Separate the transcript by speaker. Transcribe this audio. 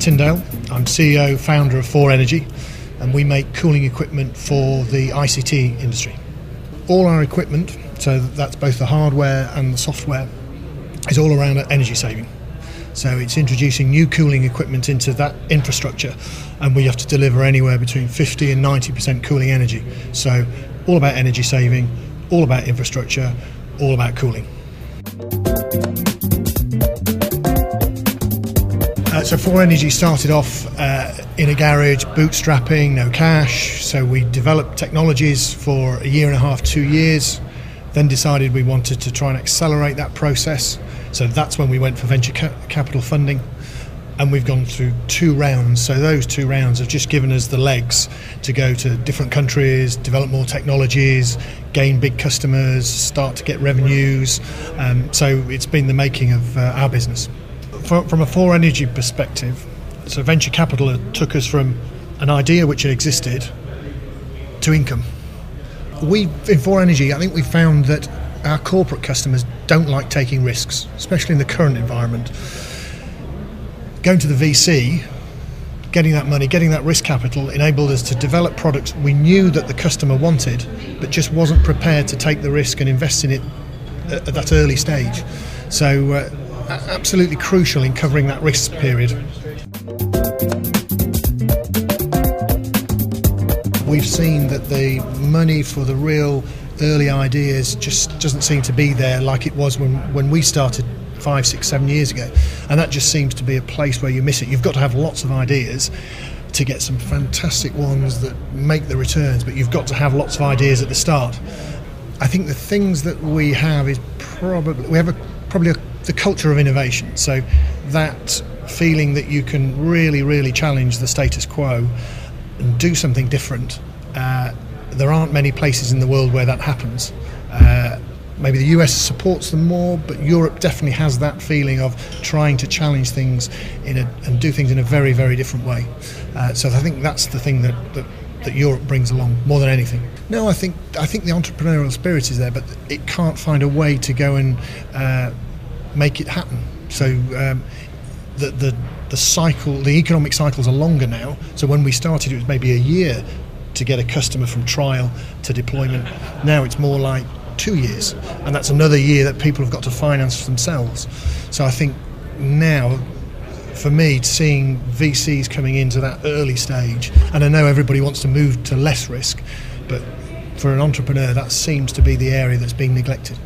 Speaker 1: Tyndale. I'm CEO, founder of 4Energy, and we make cooling equipment for the ICT industry. All our equipment, so that's both the hardware and the software, is all around energy saving. So it's introducing new cooling equipment into that infrastructure, and we have to deliver anywhere between 50 and 90% cooling energy. So all about energy saving, all about infrastructure, all about cooling. So 4Energy started off in a garage, bootstrapping, no cash. So we developed technologies for a year and a half, 2 years, then decided we wanted to try and accelerate that process. So that's when we went for venture capital funding, and we've gone through 2 rounds. So those 2 rounds have just given us the legs to go to different countries, develop more technologies, gain big customers, start to get revenues. So it's been the making of our business. From a 4Energy perspective, so venture capital took us from an idea which had existed to income. In 4Energy, I think we found that our corporate customers don't like taking risks, especially in the current environment. Going to the VC, getting that money, getting that risk capital enabled us to develop products we knew that the customer wanted, but just wasn't prepared to take the risk and invest in it at that early stage. So absolutely crucial in covering that risk period. We've seen that the money for the real early ideas just doesn't seem to be there like it was when we started 5, 6, 7 years ago, and that just seems to be a place where you miss it. You've got to have lots of ideas to get some fantastic ones that make the returns, but you've got to have lots of ideas at the start. I think the things that we have is probably the culture of innovation. So that feeling that you can really challenge the status quo and do something different. There aren't many places in the world where that happens. Maybe the US supports them more, but Europe definitely has that feeling of trying to challenge things and do things in a very different way. So I think that's the thing that Europe brings along more than anything. No, I think the entrepreneurial spirit is there, but it can't find a way to go and make it happen. So the economic cycles are longer now. So when we started, it was maybe a year to get a customer from trial to deployment. Now it's more like 2 years, and that's another year that people have got to finance themselves. So I think now, for me, seeing VCs coming into that early stage, and I know everybody wants to move to less risk, but for an entrepreneur, that seems to be the area that's being neglected.